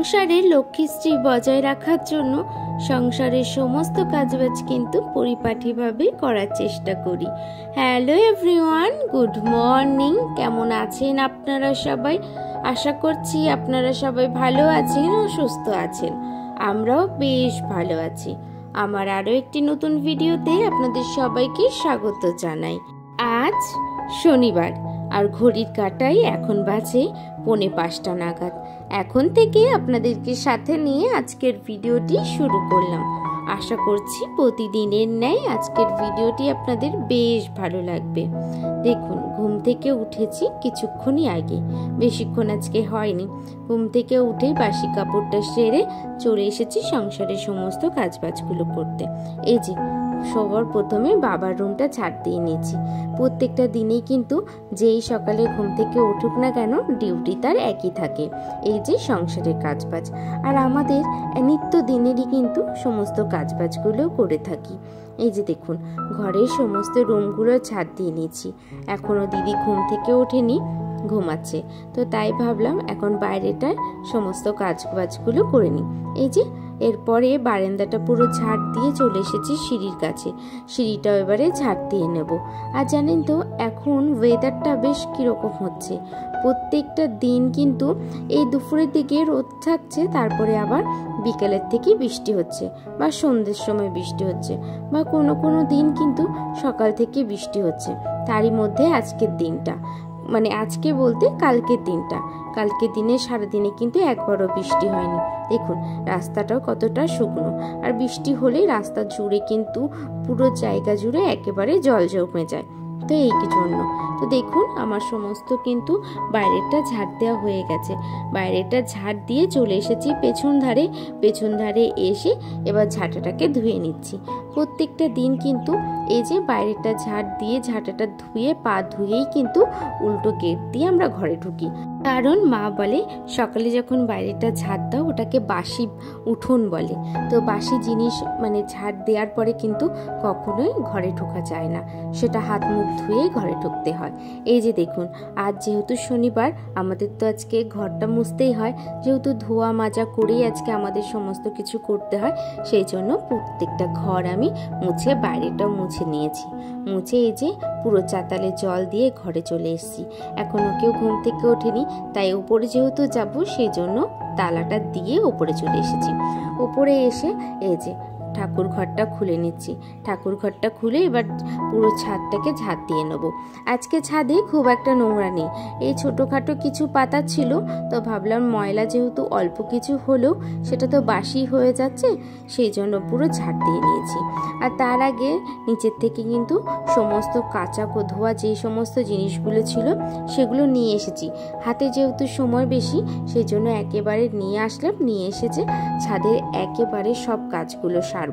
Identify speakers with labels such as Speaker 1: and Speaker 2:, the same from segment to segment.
Speaker 1: সংসারে লক্ষ্মীশ্রী বজায় রাখার জন্য সংসারের সমস্ত কাজবাজ কিন্তু পরিপাটিভাবে করার চেষ্টা করি। Hello everyone, good morning. কেমন আছেন আপনারা সবাই? আশা করছি আপনারা সবাই ভালো আছেন ও সুস্থ আছেন। আমরাও বেশ ভালো আছি। আমার আরও একটি নতুন ভিডিওতে আপনাদের সবাইকে স্বাগত জানাই। আজ শনিবার আর ঘড়ির কাঁটায় এখন বাজে 4:45 নাগাদ। এখন থেকে আপনাদেরকে সাথে নিয়ে আজকের ভিডিওটি শুরু করলাম। আশা করছি প্রতিদিনের ন্যায় আজকের ভিডিওটি আপনাদের বেশ ভালো লাগবে। দেখুন, ঘুম থেকে উঠেছি কিছুক্ষণই আগে, বেশিক্ষণ আজকে হয়নি। ঘুম থেকে উঠেই বাসি কাপড়টা সেরে চলে এসেছি সংসারের সমস্ত কাজবাজগুলো করতে। এই যে সবার প্রথমে বাবার রুমটা ঝাড় দিয়ে নিয়েছি। প্রত্যেকটা দিনেই কিন্তু যেই সকালে ঘুম থেকে উঠুক না কেন, ডিউটি তার একই থাকে, এই যে সংসারের কাজবাজ। আর আমাদের নিত্য দিনেরই কিন্তু সমস্ত কাজবাজগুলো করে থাকি। এই যে দেখুন, ঘরের সমস্ত রুমগুলো ঝাড় দিয়ে নিয়েছি। এখনো দিদি ঘুম থেকে ওঠেনি, ঘুমাচ্ছে। তো তাই ভাবলাম এখন বাইরেটার সমস্ত কাজবাজগুলো করে নিই। এই যে এরপরে বারান্দাটা পুরো ঝাড় দিয়ে চলে এসেছি সিঁড়ির কাছে। সিঁড়িটাও এবারে ঝাড় দিয়ে নেব। আর জানেন তো, এখন ওয়েদারটা বেশ কীরকম হচ্ছে। প্রত্যেকটা দিন কিন্তু এই দুপুরের দিকে রোদ থাকছে, তারপরে আবার বিকেলের থেকে বৃষ্টি হচ্ছে, বা সন্ধ্যের সময় বৃষ্টি হচ্ছে, বা কোনো কোনো দিন কিন্তু সকাল থেকে বৃষ্টি হচ্ছে। তারই মধ্যে আজকের দিনটা, মানে আজকে বলতে কালকের দিনটা, কালকের দিনে সারাদিনে কিন্তু একবারও বৃষ্টি হয়নি। দেখুন রাস্তাটাও কতটা শুকনো, আর বৃষ্টি হলেই রাস্তা জুড়ে কিন্তু পুরো জায়গা জুড়ে একেবারে জল জমে যায়। তো এই জন্য তো দেখুন আমার সমস্ত কিন্তু বাইরেটা ঝাড় দেওয়া হয়ে গেছে। বাইরেটা ঝাড় দিয়ে চলে এসেছি পেছন ধারে এসে এবার ঝাঁটাটাকে ধুয়ে নিচ্ছি। প্রত্যেকটা দিন কিন্তু এই যে বাইরেটা ঝাড় দিয়ে ঝাঁটাটা ধুয়ে পা ধুয়েই কিন্তু উল্টো গেট দিয়ে আমরা ঘরে ঢুকি। কারণ মা বলে সকালে যখন বাইরেটা ঝাড় দাও ওটাকে বাসি উঠোন বলে। তো বাসি জিনিস মানে ঝাড় দেওয়ার পরে কিন্তু কখনোই ঘরে ঢোকা যায় না, সেটা হাত মুখ ধুয়ে ঘরে ঢুকতে হয়। এই যে দেখুন, আজ যেহেতু শনিবার, আমাদের তো আজকে ঘরটা মুছতেই হয়। যেহেতু ধোয়া মাজা করেই আজকে আমাদের সমস্ত কিছু করতে হয়, সেই জন্য প্রত্যেকটা ঘর আমি মুছে বাইরেটাও মুছে নিয়েছি। মুছে এই যে পুরো চাতালে জল দিয়ে ঘরে চলে এসেছি। এখনো কেউ ঘুম থেকে ওঠেনি, তাই উপরে যেহেতু যাব সেই জন্য তালাটা দিয়ে উপরে চলে এসেছি। উপরে এসে এই যে ঠাকুর ঘরটা খুলে নিচ্ছি। ঠাকুর ঘরটা খুলে এবার পুরো ছাদটাকে ঝাড় দিয়ে নেব। আজকে ছাদে খুব একটা নোংরা নেই, এই ছোটোখাটো কিছু পাতা ছিল, তো ভাবলাম ময়লা যেহেতু অল্প কিছু হলেও সেটা তো বাসি হয়ে যাচ্ছে, সেই জন্য পুরো ঝাড় দিয়ে নিয়েছি। আর তার আগে নিচের থেকে কিন্তু সমস্ত কাঁচা ধোয়া যে সমস্ত জিনিসগুলো ছিল সেগুলো নিয়ে এসেছি। হাতে যেহেতু সময় বেশি, সেই জন্য একেবারে নিয়ে আসলাম। নিয়ে এসেছে ছাদের একেবারে সব কাজগুলো সারবো।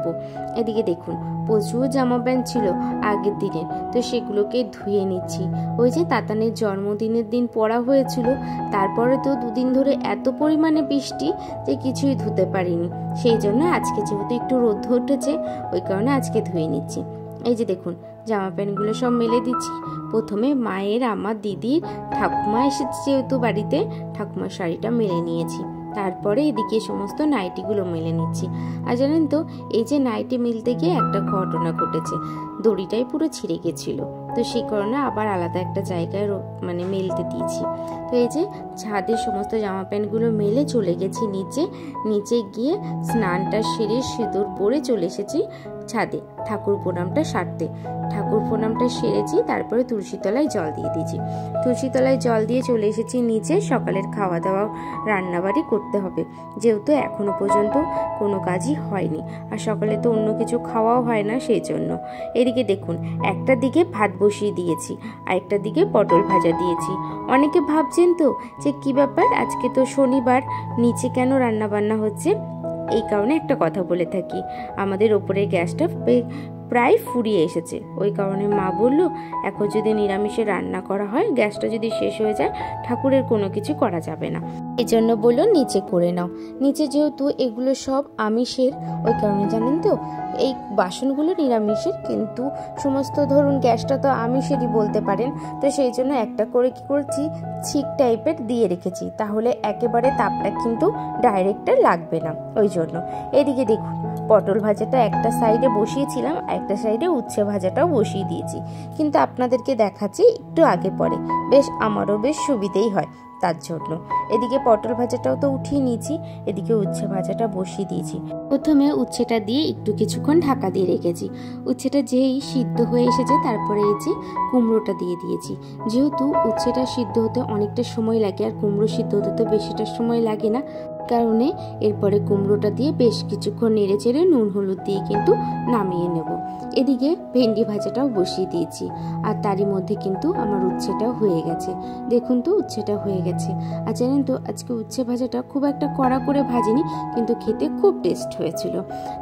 Speaker 1: এদিকে দেখুন, প্রচুর জামা প্যান্ট ছিল আগের দিনের, তো সেগুলোকে ধুয়ে নিচ্ছি। ওই যে তাতানের জন্মদিনের দিন পরা হয়েছিল, তারপরে তো দুদিন ধরে এত পরিমাণে বৃষ্টি যে কিছুই ধুতে পারিনি। সেই জন্য আজকে যেহেতু একটু রোদ উঠেছে, ওই কারণে আজকে ধুয়ে নিচ্ছি। এই যে দেখুন, জামা প্যান্টগুলো সব মেলে দিচ্ছি। প্রথমে মায়ের, আমার দিদির, ঠাকুমা এসেছে যেহেতু বাড়িতে, ঠাকুমার শাড়িটা মেলে নিয়েছি। তারপরে এদিকে সমস্ত নাইটিগুলো মেলে নিচ্ছি। আর জানেন তো, এই যে নাইটি মিলতে গিয়ে একটা ঘটনা ঘটেছে, দড়িটাই পুরো ছিঁড়ে গেছিলো। তো সেই কারণে আবার আলাদা একটা জায়গায় মানে মেলতে দিয়েছি। তো এই যে ছাদের সমস্ত জামা প্যান্টগুলো মেলে চলে গেছি নিচে গিয়ে স্নানটা সেরে সিঁদুর পরে চলে এসেছি ছাদে ঠাকুর প্রণামটা সারতে। ঠাকুর প্রণামটা সেরেছি, তারপরে তুলসীতলায় জল দিয়ে দিয়েছি। তুলসীতলায় জল দিয়ে চলে এসেছি নিচে। সকালের খাওয়া দাওয়া রান্নাবাড়ি করতে হবে, যেহেতু এখনো পর্যন্ত কোনো কাজই হয়নি, আর সকালে তো অন্য কিছু খাওয়াও হয় না, সেই জন্য। এদিকে দেখুন, একটা দিকে ভাত বসিয়ে দিয়েছি, আর একটা দিকে পটল ভাজা দিয়েছি। অনেকে ভাবছেন তো যে কি ব্যাপার, আজকে তো শনিবার, নিচে কেন রান্না বান্না হচ্ছে? এই কারণে একটা কথা বলে থাকি, আমাদের ওপরের গ্যাসটা প্রায় ফুরিয়ে এসেছে। ওই কারণে মা বলল এখন যদি নিরামিষে রান্না করা হয় গ্যাসটা যদি শেষ হয়ে যায় ঠাকুরের কোনো কিছু করা যাবে না, এই জন্য বললো নিচে করে নাও। নিচে যেহেতু এগুলো সব আমিষের, ওই কারণে জানেন তো এই বাসনগুলো নিরামিষের, কিন্তু সমস্ত ধরুন গ্যাসটা তো আমিষেরই বলতে পারেন। তো সেই জন্য একটা করে কি করছি ছিক টাইপের দিয়ে রেখেছি, তাহলে একেবারে তাপটা কিন্তু ডাইরেক্ট লাগবে না। ওই জন্য এদিকে দেখুন পটল ভাজাটা একটা সাইডে বসিয়েছিলাম, একটা সাইডে উচ্ছে ভাজাটাও বসিয়ে দিয়েছি, কিন্তু আপনাদেরকে দেখাচ্ছি একটু আগে পরে, বেশ আমারও বেশ সুবিধেই হয় তার জন্য। এদিকে পটল ভাজাটাও তো উঠিয়ে নিয়েছি, এদিকে উচ্ছে ভাজাটা বসিয়ে দিয়েছি। প্রথমে উচ্ছেটা দিয়ে একটু কিছুক্ষণ ঢাকা দিয়ে রেখেছি। উচ্ছেটা যেই সিদ্ধ হয়ে এসেছে তারপরে এই যে কুমড়োটা দিয়ে দিয়েছি। যেহেতু উচ্ছেটা সিদ্ধ হতে অনেকটা সময় লাগে আর কুমড়ো সিদ্ধ হতে তো বেশিটা সময় লাগে না, কারণে এরপরে কুমড়োটা দিয়ে বেশ কিছুক্ষণ নেড়ে চেড়ে নুন হলুদ দিয়ে কিন্তু নামিয়ে নেব। এদিকে ভেন্ডি ভাজাটাও বসিয়ে দিয়েছি, আর তারই মধ্যে কিন্তু আমার উচ্ছেটাও হয়ে গেছে। দেখুন তো উচ্ছেটা হয়ে গেছে। আর জানেন তো আজকে উচ্ছে ভাজাটা খুব একটা কড়া করে ভাজিনি, কিন্তু খেতে খুব টেস্ট হয়েছিল।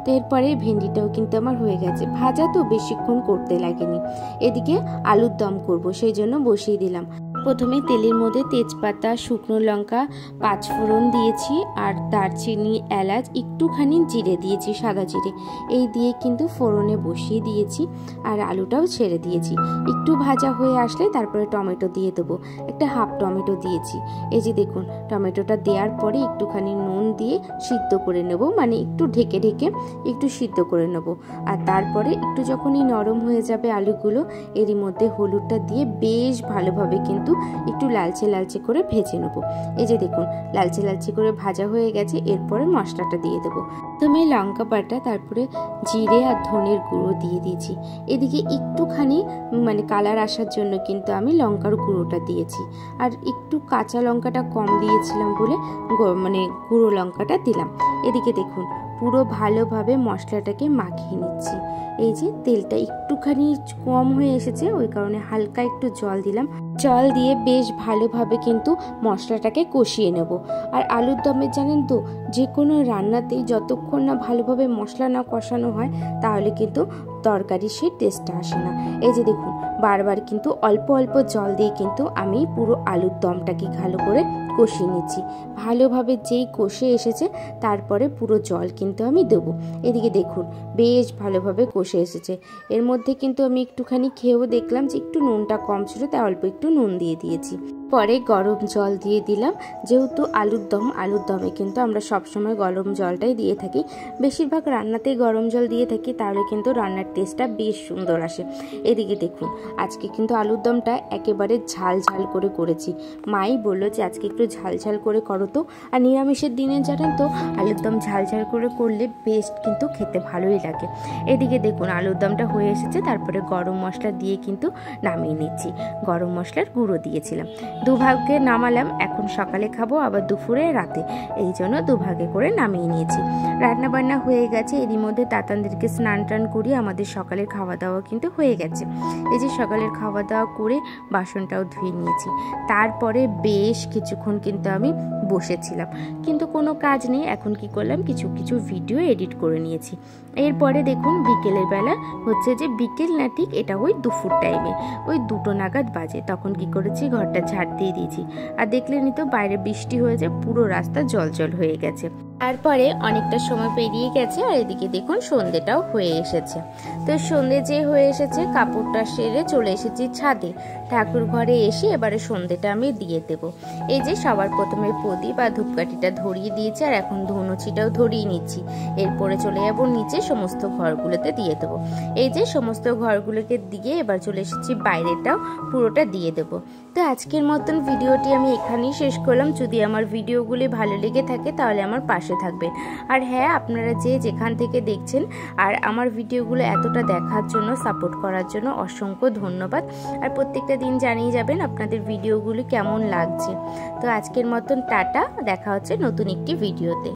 Speaker 1: তো এরপরে ভেন্ডিটাও কিন্তু আমার হয়ে গেছে। ভাজা তো বেশিক্ষণ করতে লাগেনি। এদিকে আলুর দম করব, সেই জন্য বসিয়ে দিলাম। প্রথমে তেলের মধ্যে তেজপাতা, শুকনো লঙ্কা, পাঁচফোড়ন দিয়েছি, আর দারচিনি, এলাচ, একটুখানি জিরে দিয়েছি, সাদা জিরে, এই দিয়ে কিন্তু ফোড়নে বসিয়ে দিয়েছি। আর আলুটাও ছেড়ে দিয়েছি। একটু ভাজা হয়ে আসলে তারপরে টমেটো দিয়ে দেবো, একটা হাফ টমেটো দিয়েছি। এই যে দেখুন টমেটোটা দেওয়ার পরে একটুখানি নুন দিয়ে সিদ্ধ করে নেব, মানে একটু ঢেকে ঢেকে একটু সিদ্ধ করে নেব। আর তারপরে একটু যখনই নরম হয়ে যাবে আলুগুলো, এরই মধ্যে হলুদটা দিয়ে বেশ ভালোভাবে কিন্তু একটু লালচে লালচে করে ভেজে নেব। এই যে দেখুন লালচে লালচে করে ভাজা হয়ে গেছে। এরপরে মশলাটা দিয়ে দেবো। প্রথমে লঙ্কা বাটা, তারপরে জিরে আর ধনের গুঁড়ো দিয়ে দিয়েছি। এদিকে একটুখানি মানে কালার আসার জন্য কিন্তু আমি লঙ্কার গুঁড়োটা দিয়েছি, আর একটু কাঁচা লঙ্কাটা কম দিয়েছিলাম বলে মানে গুঁড়ো লঙ্কাটা দিলাম। এদিকে দেখুন পুরো ভালোভাবে মশলাটাকে মাখিয়ে নিচ্ছি। এই যে তেলটা একটুখানি কম হয়ে এসেছে, ওই কারণে হালকা একটু জল দিলাম। জল দিয়ে বেশ ভালোভাবে কিন্তু মশলাটাকে কষিয়ে নেব। আর আলুর দমে জানেন তো যে কোনো রান্নাতেই যতক্ষণ না ভালোভাবে মশলা না কষানো হয় তাহলে কিন্তু তরকারির সেই টেস্টটা আসে না। এই যে দেখুন বারবার কিন্তু অল্প অল্প জল দিয়ে কিন্তু আমি পুরো আলুর দমটাকে ভালো করে কষিয়ে নিচ্ছি। ভালোভাবে যেই কষে এসেছে তারপরে পুরো জল কিন্তু আমি দেবো। এদিকে দেখুন বেশ ভালোভাবে কষে এসেছে। এর মধ্যে কিন্তু আমি একটুখানি খেয়েও দেখলাম যে একটু নুনটা কম ছিল, তাই অল্প একটু নুন দিয়ে দিয়েছি। পরে গরম জল দিয়ে দিলাম। যেহেতু আলুর দমে কিন্তু আমরা সবসময় গরম জলটাই দিয়ে থাকি, বেশিরভাগ রান্নাতেই গরম জল দিয়ে থাকি, তাহলে কিন্তু রান্নার টেস্টটা বেশ সুন্দর আসে। এদিকে দেখুন আজকে কিন্তু আলুর দমটা একেবারে ঝাল ঝাল করে করেছি। মাই বললো যে আজকে একটু ঝাল ঝাল করে করো তো। আর নিরামিষের দিনে জানেন তো আলুর দম ঝাল ঝাল করে করলে বেস্ট কিন্তু খেতে ভালোই লাগে। এদিকে দেখুন আলুর দমটা হয়ে এসেছে, তারপরে গরম মশলা দিয়ে কিন্তু নামিয়ে নিচ্ছি। গরম মশলার গুঁড়ো দিয়েছিলাম। দুভাগে নামালাম, এখন সকালে খাবো আবার দুপুরে রাতে, এই জন্য দুভাগে করে নামিয়ে নিয়েছি। রান্না বান্না হয়ে গেছে। এরই মধ্যে তাতানদেরকে স্নান টান করিয়ে আমাদের সকালের খাওয়া দাওয়া কিন্তু হয়ে গেছে। এই যে সকালের খাওয়া দাওয়া করে বাসনটাও ধুয়ে নিয়েছি। তারপরে বেশ কিছুক্ষণ কিন্তু আমি বসেছিলাম, কিন্তু কোনো কাজ নেই। এখন কি করলাম, কিছু কিছু ভিডিও এডিট করে নিয়েছি। এরপরে দেখুন বিকেলের বেলা হচ্ছে যে বিকেল না ঠিক এটা ওই দুপুর টাইমে ওই 2টো নাগাদ বাজে, তখন কি করেছি ঘরটা ঝাড় দিয়ে দিয়েছি। আর দেখলেনই তো বাইরে বৃষ্টি হয়েছে, পুরো রাস্তা জল জল হয়ে গেছে। তারপরে অনেকটা সময় পেরিয়ে গেছে, আর এদিকে দেখুন সন্ধ্যেটাও হয়ে এসেছে। তো সন্ধ্যে যে হয়ে এসেছে কাপড়টা সেরে চলে এসেছি ছাদে। ঠাকুর ঘরে এসে এবারে সন্ধ্যেটা আমি দিয়ে দেব। এই যে সবার প্রথমে প্রদীপ আর ধূপকাঠিটা ধরিয়ে দিয়েছি, আর এখন ধুনুচিটাও ধরিয়ে নিচ্ছি। এরপরে চলে যাবো নিচে, সমস্ত ঘরগুলোতে দিয়ে দেবো। এই যে সমস্ত ঘরগুলোকে দিয়ে এবার চলে এসেছি বাইরেটাও পুরোটা দিয়ে দেবো। তো আজকের মতন ভিডিওটি আমি এখানেই শেষ করলাম। যদি আমার ভিডিওগুলি ভালো লেগে থাকে তাহলে আমার পাশে থাকবেন। আর হ্যাঁ, আপনারা যে যেখান থেকে দেখছেন আর আমার ভিডিওগুলো এতটা দেখার জন্য, সাপোর্ট করার জন্য অসংখ্য ধন্যবাদ। আর প্রত্যেকটা দিন জানিয়ে যাবেন আপনাদের ভিডিওগুলি কেমন লাগছে। তো আজকের মতন টাটা, দেখা হচ্ছে নতুন একটি ভিডিওতে।